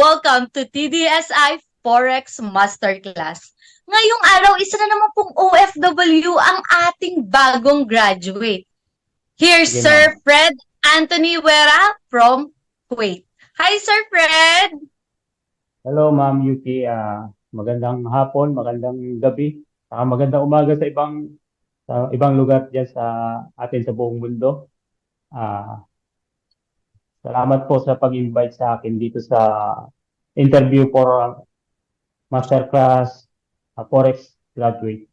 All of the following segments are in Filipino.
welcome to TDSI Forex Masterclass. Ngayong araw, isa na naman pong OFW ang ating bagong graduate. Here's Sige, Sir ma'am. Fred Anthony Wera from Kuwait. Hi, Sir Fred! Hello, Ma'am Yuki. Magandang hapon, magandang gabi, magandang umaga sa ibang lugar diyan sa atin sa buong mundo. Ah, Salamat po sa pag-invite sa akin dito sa interview for Masterclass Forex Graduate.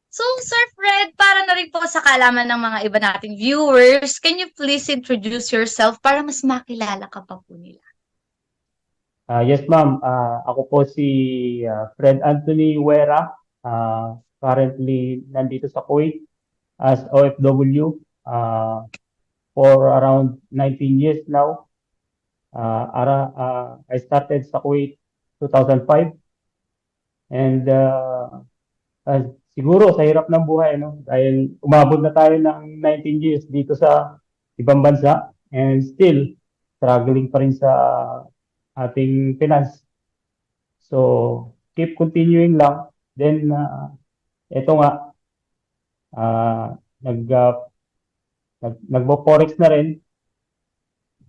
So, Sir Fred, para na rin po sa kaalaman ng mga iba nating viewers, can you please introduce yourself para mas makilala ka pa po nila? Yes, Ma'am. Ako po si Fred Anthony Wera. Currently nandito sa Kuwait as OFW. For around 19 years now. I started sa Kuwait 2005 and siguro sa hirap ng buhay, no? Dahil umabot na tayo ng 19 years dito sa ibang bansa and still struggling pa rin sa ating finance. So keep continuing lang. Then ito nga, uh, nag, nagbo-forex na rin.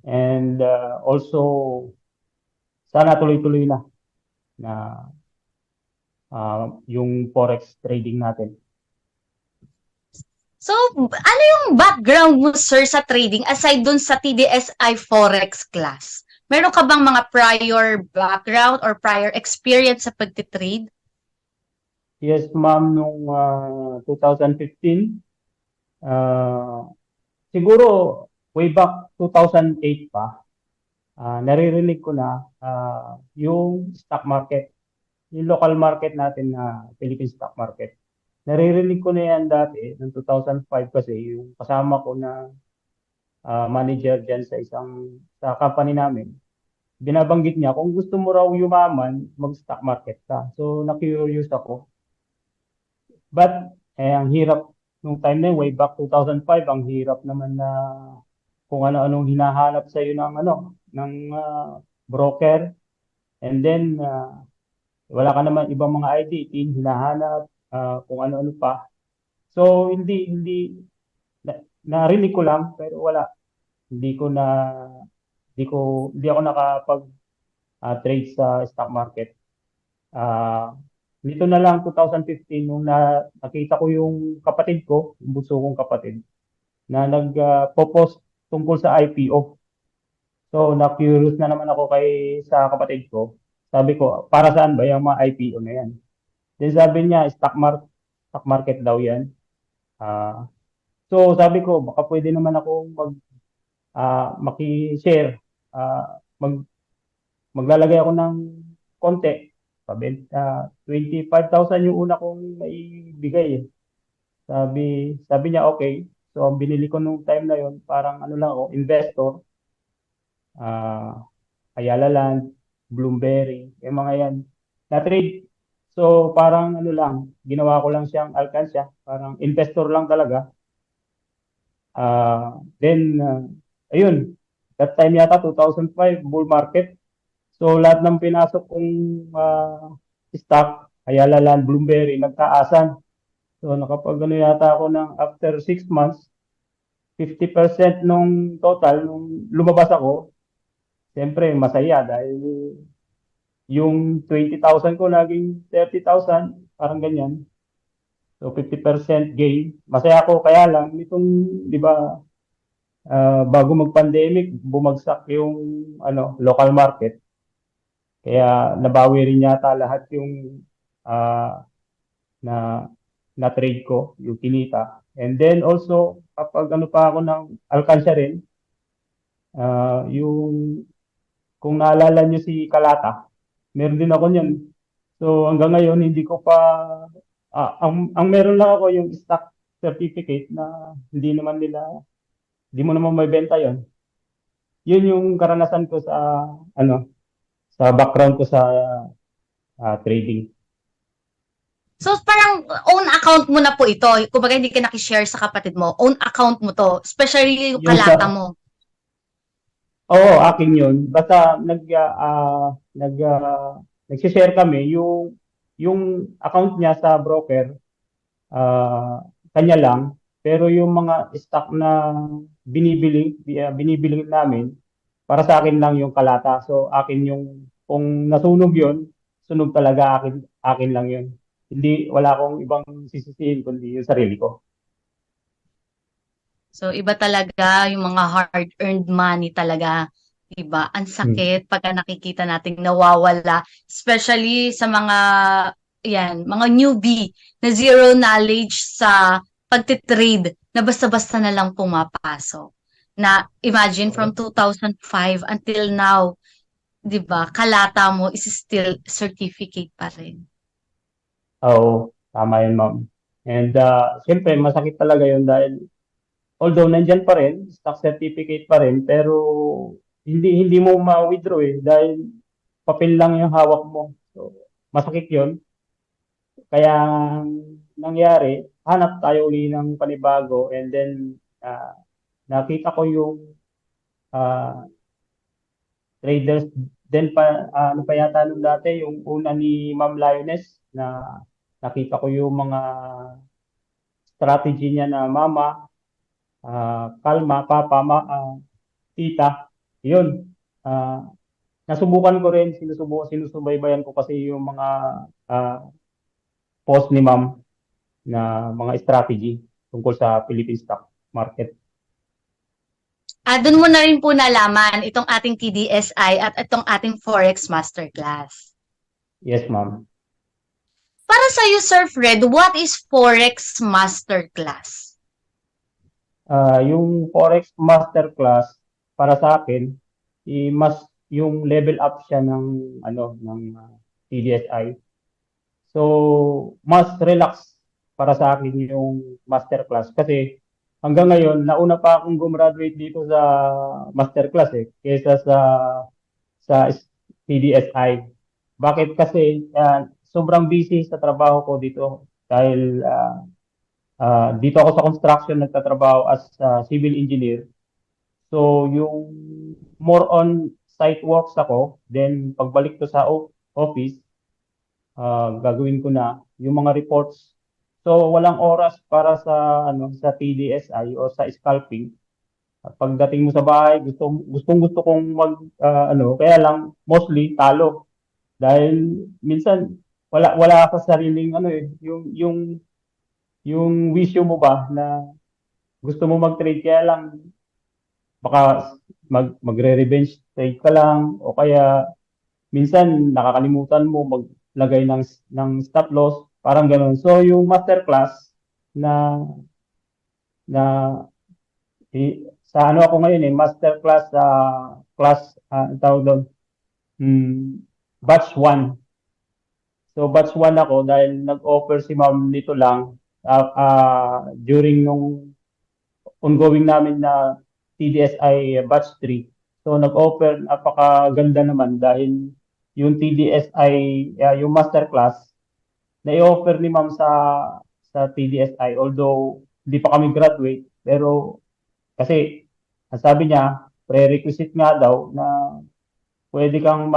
And also, sana tuloy-tuloy na yung forex trading natin. So, ano yung background mo, sir, sa trading aside dun sa TDSI Forex class? Meron ka bang mga prior background or prior experience sa pagtitrade? Yes, ma'am, nung 2015, siguro way back 2008 pa, naririnig ko na yung stock market, yung local market natin na Philippine stock market. Naririnig ko na yan dati, noong 2005 kasi, yung kasama ko na manager dyan sa company namin. Binabanggit niya, kung gusto mo raw yumaman, mag-stock market ka. So, na-curious ako. But, ang hirap nung time na yun, way back 2005, ang hirap naman na kung ano-anong hinahanap sa iyo ng broker. And then, wala ka naman ibang mga ID, hinahanap, kung ano-ano pa. So, narinig ko lang, pero wala. Hindi ako nakapag trade sa stock market. Nito na lang 2015 nung nakita ko yung kapatid ko, yung bunso kong kapatid, na nag-post tungkol sa IPO. So, na-curious na naman ako sa kapatid ko. Sabi ko, para saan ba yung mga IPO na yan? Then sabi niya, stock market daw yan. So, sabi ko, baka pwede naman ako maki-share. Maglalagay ako ng konti. 25,000 yung una kong maibigay. Sabi niya, okay. So, ang binili ko nung time na yon parang ano lang ako, investor. Ayala Land, Bloomberry, yung mga yan. Na-trade. So, parang ano lang, ginawa ko lang siyang alkansya. Parang investor lang talaga. Ayun. That time yata, 2005, bull market. So, lahat ng pinasok kong stock, Ayala Land, Bloomberry, nagtaasan. So, nakapag yata ako ng after 6 months, 50% nung total, nung lumabas ako, siyempre masaya dahil yung 20,000 ko naging 30,000, parang ganyan. So 50% gain. Masaya ako kaya lang nitong 'di ba bago mag-pandemic bumagsak yung local market. Kaya nabawi rin yata lahat yung na trade ko, yung kinita. And then also kapag pa ako ng alkansya rin, yung kung naalala nyo si Kalata, meron din ako niyan. So hanggang ngayon hindi ko pa ang meron lang ako yung stock certificate na hindi mo naman may benta yon. Yun yung karanasan ko sa background ko sa trading. So, parang own account mo na po ito. Kumbaga, hindi ka nakishare sa kapatid mo. Own account mo to. Especially yung kalata mo. Oo, akin yun. Basta nag-share kami yung account niya sa broker, kanya lang. Pero yung mga stock na binibili namin, para sa akin lang yung kalata. So akin yung kung nasunog yun, sunog talaga akin lang yun. Hindi wala akong ibang sisisihin kundi yung sarili ko. So, iba talaga yung mga hard-earned money talaga. Iba, ang Hmm. sakit pagka nakikita nating nawawala. Especially sa mga newbie na zero knowledge sa pagtitrade na basta-basta na lang pumapasok. Na imagine from 2005 until now, 'di ba? Kalata mo is still certificate pa rin. Oo, tama yun, ma'am. And siyempre, masakit talaga yun dahil although nandyan pa rin, stock certificate pa rin, pero hindi mo ma-withdraw dahil papel lang yung hawak mo. So, masakit yun. Kaya ang nangyari, hanap tayo uli ng panibago and then ah, nakita ko yung ah, traders then ano pa yata nung dati, yung una ni Ma'am Lioness na nakita ko yung mga strategy niya na mama, kalma, papa, tita. Yun. Ah, nasubukan ko rin, sinusubaybayan ko kasi yung mga ah, post ni Ma'am na mga strategy tungkol sa Philippine stock market. Doon mo na rin po nalaman itong ating TDSI at itong ating Forex Masterclass. Yes, ma'am. Para sa iyo, Sir Fred, what is Forex Masterclass? Yung Forex Masterclass para sa akin, mas yung level up siya ng TDSI. So, mas relax para sa akin yung masterclass kasi hanggang ngayon nauna pa akong gumraduate dito sa masterclass kaysa sa TDSI. Bakit? Kasi sobrang busy sa trabaho ko dito dahil dito ako sa construction nagtatrabaho as civil engineer. So, yung more on site works ako, then pagbalik ko sa office, gagawin ko na yung mga reports. So, walang oras para sa TDSI o sa scalping. At pagdating mo sa bahay, gusto kong kaya lang mostly talo dahil minsan wala ka sa sariling yung wisyo mo ba na gusto mo mag-trade kaya lang baka magre-revenge trade ka lang o kaya minsan nakakalimutan mo maglagay ng stop loss, parang ganun. So yung masterclass na na sa ano ako ngayon masterclass sa class ang tawag doon, hmm, batch 1. So batch 1 ako dahil nag-offer si ma'am nito lang during nung ongoing namin na TDSI batch 3. So nag-offer, napakaganda naman dahil yung TDSI, yung masterclass na i-offer ni ma'am sa TDSI, although hindi pa kami graduate, pero kasi ang sabi niya, prerequisite nga daw na pwede kang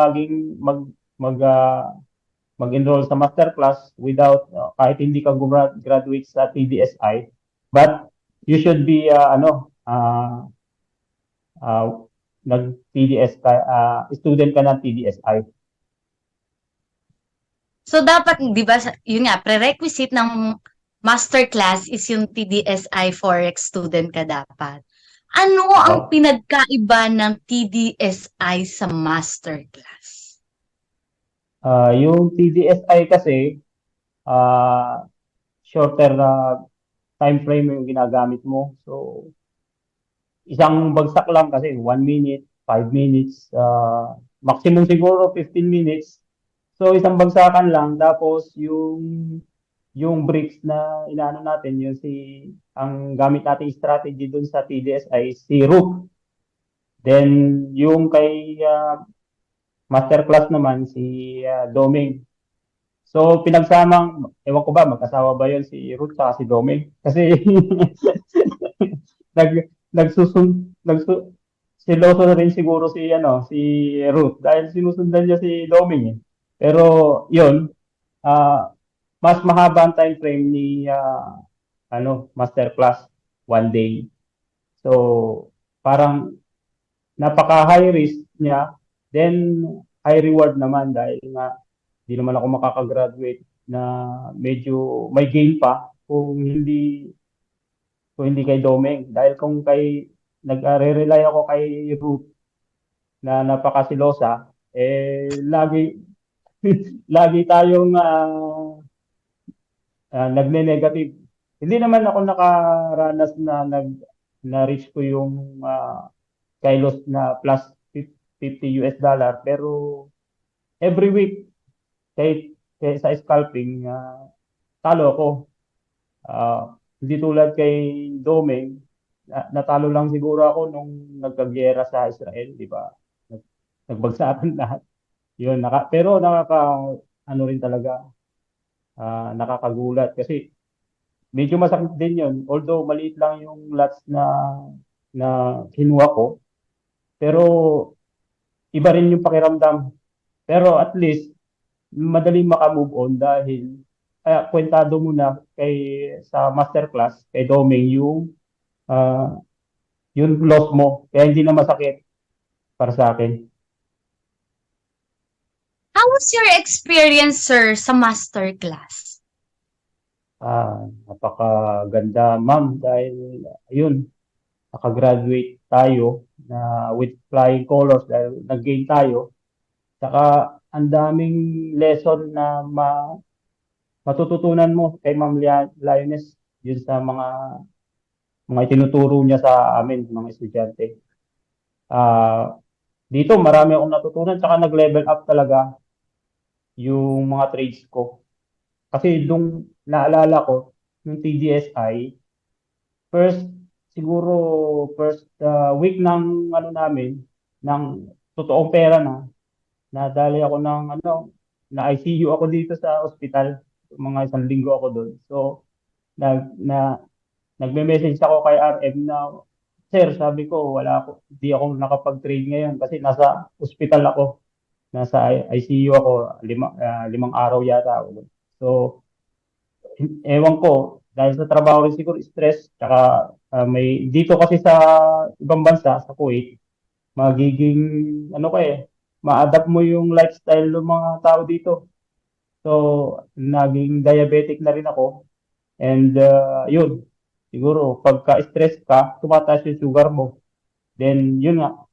mag-enroll sa masterclass without kahit hindi ka graduate sa TDSI, but you should be uh, nag-TDS ka, student ka ng TDSI. So, dapat, di ba, yun nga, prerequisite ng masterclass is yung TDSI Forex student ka dapat. Ano ang Oo. pinagkaiba ng TDSI sa masterclass? Yung TDSI kasi, uh, shorter na time frame yung ginagamit mo. So, isang bagsak lang kasi 1 minute, 5 minutes, maximum siguro 15 minutes. So, isang bagsakan lang. Tapos, yung bricks na inaano natin, ang gamit nating strategy dun sa TDS ay si Rook. Then, yung kay masterclass naman, si Doming. So, ewan ko ba, magkasawa ba yun si Rook at si Doming? Kasi, nag, nagsusun, siloso na rin siguro si Ruth dahil sinusundan niya si Doming eh. Pero yun, ah, mas mahaba ang time frame ni masterclass, 1 day. So, parang napaka-high risk niya, then high reward naman dahil nga hindi naman ako makakagraduate na medyo may gain pa kung hindi kay Domeng. Dahil kung nag-rely ako kay Ruth na napakasilosa, lagi lagi tayong nagne-negative. Hindi naman ako nakaranas na reach ko yung kilos na plus $50 pero every week kay sa scalping talo ako. Hindi tulad kay Domeng, natalo lang siguro ako nung nagkagyera sa Israel, di ba? Nagbagsakan lahat. Yun, pero ano rin talaga, nakakagulat kasi medyo masakit din yun. Although maliit lang yung lots na kinuha ko, pero iba rin yung pakiramdam. Pero at least madaling makamove on dahil kwentado mo na sa masterclass kay Doming ah, yung loss mo. Kaya hindi na masakit para sa akin. How was your experience, sir, sa masterclass? Napakaganda, ma'am, dahil ayun, nakagraduate tayo na with flying colors dahil nag-gain tayo. Saka ang daming lesson na matututunan mo kay Ma'am Lioness yun sa mga itinuturo niya sa amin, mga estudyante. Ah, Dito marami akong natutunan saka nag-level up talaga yung mga trades ko. Kasi nung naalala ko, yung TGSI, first, siguro first week ng ano namin, ng totoong pera nadali ako na ICU ako dito sa ospital. Mga 1 linggo ako doon. So, nag, na, nagme-message ako kay RM na, Sir, sabi ko, di ako nakapag-trade ngayon kasi nasa ospital ako. Nasa ICU ako, 5 araw yata ako doon. So, ewan ko, dahil sa trabaho rin siguro, stress, tsaka dito kasi sa ibang bansa, sa Kuwait, magiging, ano ka ma-adapt mo yung lifestyle ng mga tao dito. So, naging diabetic na rin ako. And yun, siguro, pagka-stress ka, tumataas yung sugar mo. Then, yun nga,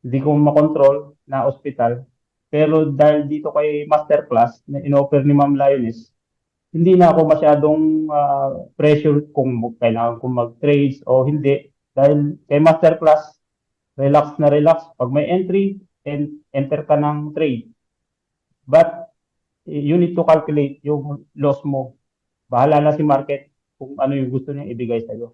hindi ko makontrol na ospital. Pero dahil dito kay masterclass na in-offer ni Ma'am Lioness, hindi na ako masyadong pressure kung kailangan kong mag-trades o hindi. Dahil kay masterclass, relax na relax. Pag may entry, enter ka ng trade. But you need to calculate yung loss mo. Bahala na si market kung ano yung gusto niya ibigay sa'yo.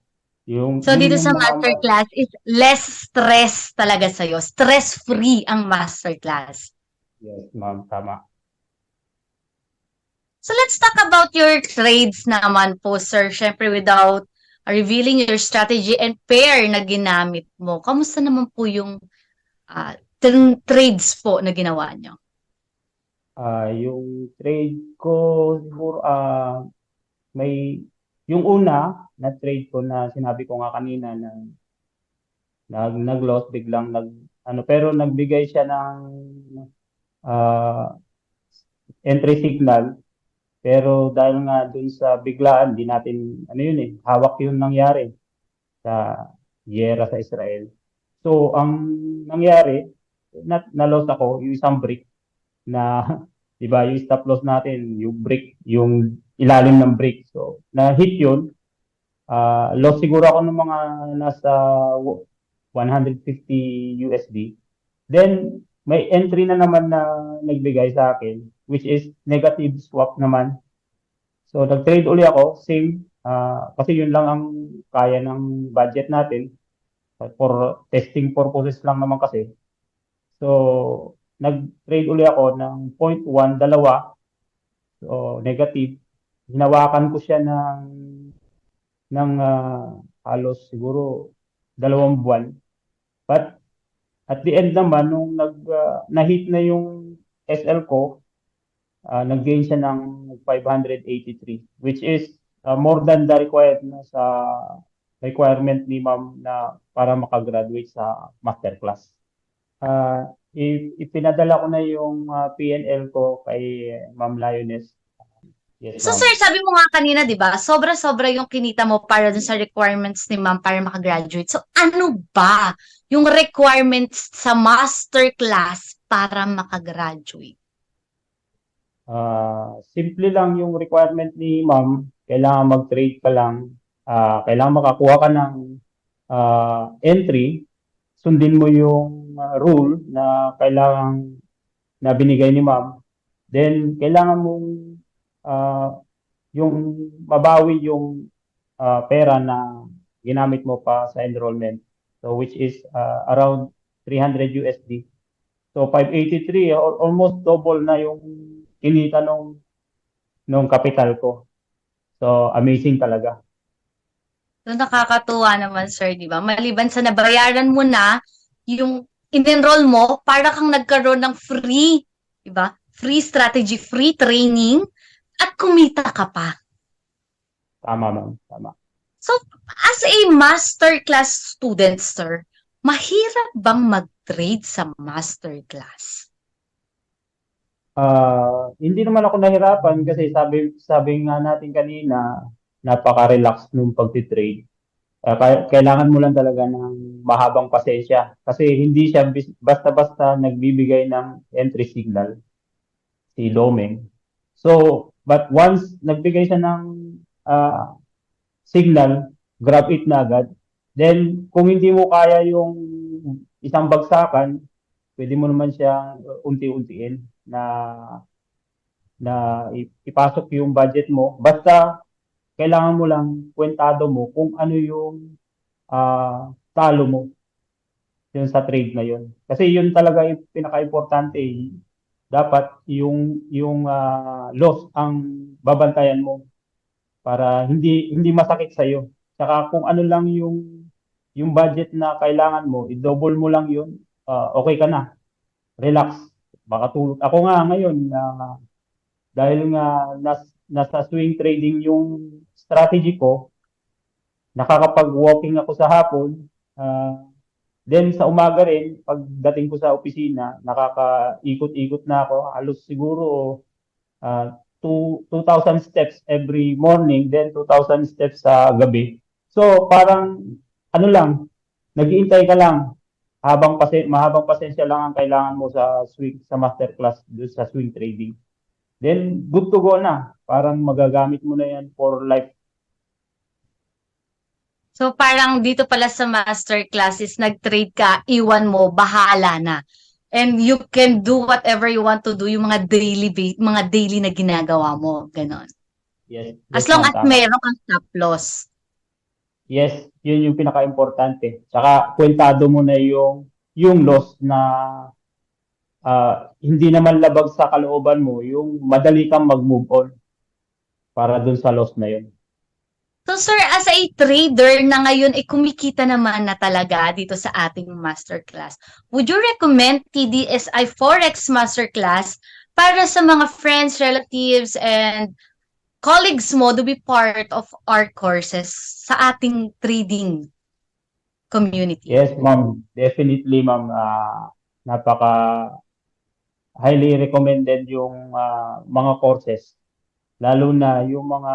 So, Yun dito yung sa mga masterclass is less stress talaga sa'yo. Stress-free ang masterclass. yes, ma'am, tama. So, let's talk about your trades naman po, sir. Syempre, without revealing your strategy and pair na ginamit mo. Kamusta naman po yung ah, trades po na ginawa nyo? Yung trade ko siguro may yung una na trade ko na sinabi ko nga kanina na nag-loss biglang pero nagbigay siya ng ah, entry signal pero dahil nga dun sa biglaan di natin ano yun hawak yung nangyari sa giyera sa Israel. So ang nangyari na-loss ako yung isang brick na 'di ba yung stop loss natin yung brick yung ilalim ng brick. So na-hit yun. Loss siguro ako ng mga nasa 150 USD. Then, may entry na naman na nagbigay sa akin, which is negative swap naman. So, nag-trade uli ako, same, kasi yun lang ang kaya ng budget natin. For testing purposes lang naman kasi. So, nag-trade uli ako ng 0.1, dalawa. So, negative. Hinawakan ko siya ng halos siguro 2 buwan. But At the end naman, nung na-hit na yung SL ko, nag-gain siya ng 583, which is more than the required na sa requirement ni ma'am na para makagraduate sa master class. Ipinadala ko na yung PNL ko kay Ma'am Lioness. Yes, So ma'am. sir, sabi mo nga kanina, 'di ba? Sobra-sobra yung kinita mo para dun sa requirements ni ma'am para makagraduate. So ano ba yung requirements sa master class para makagraduate? Simple lang yung requirement ni ma'am. Kailangan mag-trade ka lang. Kailangan makakuha ka ng entry. Sundin mo yung rule na kailangan na binigay ni ma'am. Then, kailangan mong yung mabawi yung pera na ginamit mo pa sa enrollment. So, which is around 300 USD. So, 583, almost double na yung kinita nung capital ko. So, amazing talaga. So nakakatuwa naman sir, 'di ba? Maliban sa nabayaran mo na yung in-enroll mo, para kang nagkaroon ng free, 'di ba? Free strategy, free training at kumita ka pa. Tama, ma'am. Tama. So, as a masterclass student, sir, mahirap bang mag-trade sa masterclass? Hindi naman ako nahirapan kasi sabi nga natin kanina, napaka-relax nung pagtitrade. Kailangan mo lang talaga ng mahabang pasensya kasi hindi siya basta-basta nagbibigay ng entry signal si Domeng. So, but once nagbigay siya ng ah, signal, grab it na agad. Then, kung hindi mo kaya yung isang bagsakan, pwede mo naman siyang unti-untiin na ipasok yung budget mo. Basta, kailangan mo lang kwentado mo kung ano yung talo mo yun sa trade na yun. Kasi yun talaga yung pinaka-importante. Dapat yung loss ang babantayan mo para hindi masakit sa iyo. Saka kung ano lang yung budget na kailangan mo, i-double mo lang yun, okay ka na. Relax. Makatulog. Ako nga ngayon, dahil nga nasa swing trading yung strategy ko, nakakapag-walking ako sa hapon, then sa umaga rin, pagdating ko sa opisina, nakakaikot-ikot na ako, halos siguro 2,000 steps every morning, then 2,000 steps sa gabi. So, parang, ano lang, nag-iintay ka lang, mahabang pasensya lang ang kailangan mo sa masterclass, doon sa swing trading. Then, good to go na. Parang magagamit mo na yan for life. So parang dito pala sa masterclass is nag-trade ka, iwan mo, bahala na. And you can do whatever you want to do, yung mga daily na ginagawa mo, ganon. Yes, As yes long ma'am, as tama. meron kang stop loss. Yes, yun yung pinaka-importante. Tsaka, kwentado mo na yung loss na hindi naman labag sa kalooban mo, yung madali kang mag-move on para dun sa loss na yun. So sir, as a trader na ngayon ay kumikita naman na talaga dito sa ating masterclass, would you recommend TDSI Forex Masterclass para sa mga friends, relatives, and colleagues mo to be part of our courses sa ating trading community? Yes, ma'am. Definitely, ma'am. Napaka highly recommended yung mga courses. Lalo na yung mga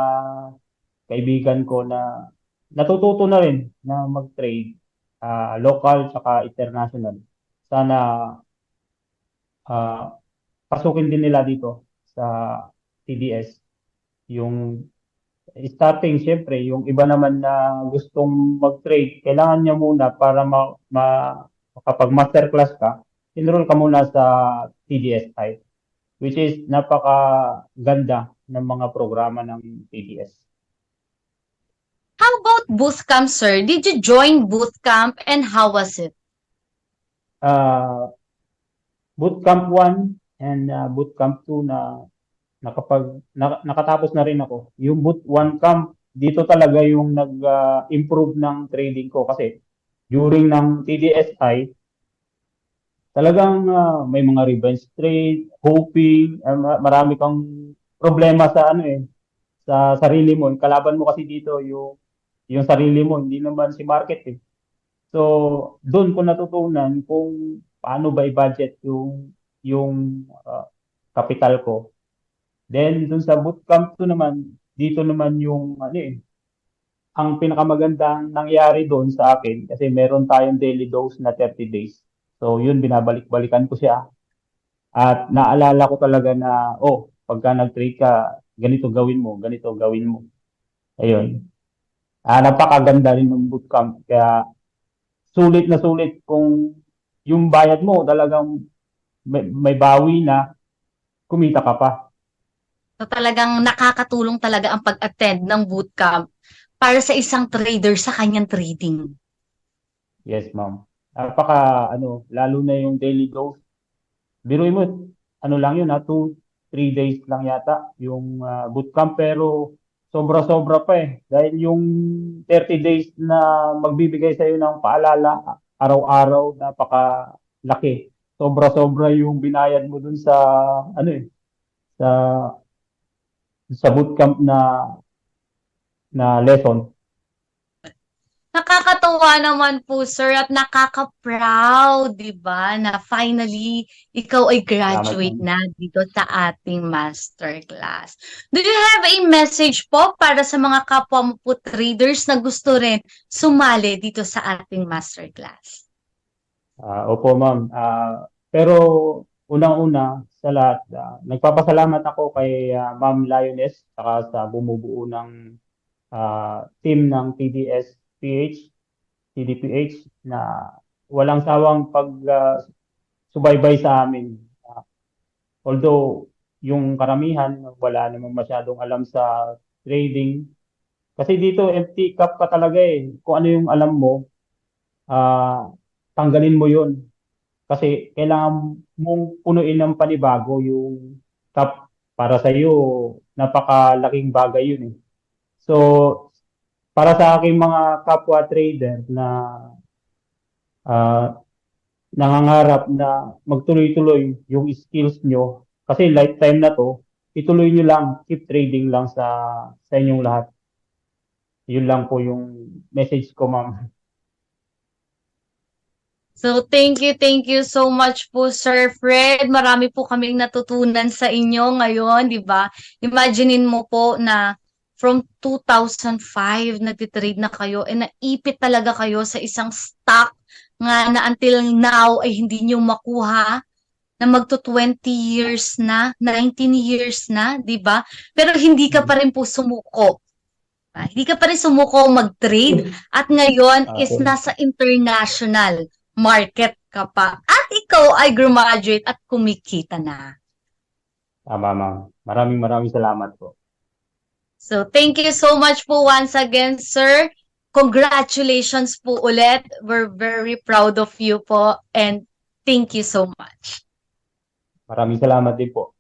kaibigan ko na natututo na rin na mag-trade, local tsaka international. Sana ah, pasukin din nila dito sa TDS. Yung starting, syempre, yung iba naman na gustong mag-trade, kailangan niya muna para makapag masterclass ka, enroll ka muna sa TDSI, which is napaka-ganda ng mga programa ng TDS. How about bootcamp, sir? Did you join bootcamp and how was it? Uh, Bootcamp 1 and Bootcamp 2 na nakatapos na rin ako. Yung Boot 1 camp, dito talaga yung nag-improve ng trading ko kasi during ng TDSI, talagang may mga revenge trade, hoping, marami kang problema sa ano sa sarili mo. Yung kalaban mo kasi dito yung sarili mo, hindi naman si market eh. So, doon ko natutunan kung paano ba i-budget yung capital ko. Then doon sa bootcamp to naman, dito naman yung ano ang pinakamagandang nangyari doon sa akin kasi meron tayong daily dose na 30 days. So, yun binabalik-balikan ko siya. At naalala ko talaga na, pagka nag-trade ka, ganito gawin mo. Ayun. Napakaganda rin ng bootcamp. Kaya sulit na sulit kung yung bayad mo talagang may bawi na, kumita ka pa. So talagang nakakatulong talaga ang pag-attend ng bootcamp para sa isang trader sa kanyang trading. Yes, ma'am. Lalo na yung daily dose. Biruin mo, ano lang yun, 2, 3 days lang yata yung bootcamp, pero sobra-sobra pa eh. Dahil yung 30 days na magbibigay sa'yo ng paalala, araw-araw, napakalaki. Sobra-sobra yung binayad mo dun sa, sa bootcamp na lesson. Nakakatuwa naman po, sir, at nakaka-proud, di ba, na finally, ikaw ay Salamat, graduate ma'am. na dito sa ating masterclass. Do you have a message po para sa mga kapwa mo po traders na gusto rin sumali dito sa ating masterclass? Opo, ma'am. Pero unang-una sa lahat, nagpapasalamat ako kay Ma'am Lioness saka sa bumubuo ng team ng TDS-PH, TDPH na walang sawang subaybay sa amin. Although yung karamihan wala namang masyadong alam sa trading. Kasi dito empty cup ka talaga eh. Kung ano yung alam mo, ah, tanggalin mo yun. Kasi kailangan mong punuin ng panibago yung cup para sa iyo, napakalaking bagay yun eh. So, para sa aking mga kapwa trader na ah, nangangarap na magtuloy-tuloy yung skills nyo, kasi lifetime na to, ituloy nyo lang, keep trading lang sa inyong lahat. Yun lang po yung message ko, ma'am. So, thank you so much po, Sir Fred. Marami po kaming natutunan sa inyo ngayon, di ba? Imaginein mo po na from 2005, nagtitrade na kayo, naipit talaga kayo sa isang stock nga na until now ay hindi nyo makuha na magto 20 years na, 19 years na, di ba? Pero hindi ka pa rin po sumuko. Hindi ka pa rin sumuko mag-trade at ngayon is Okay. nasa international market ka pa. At ikaw ay graduate at kumikita na. Tama, ma'am. Maraming maraming salamat po. So, thank you so much po once again, sir. Congratulations po ulit. We're very proud of you po and thank you so much. Maraming salamat din po.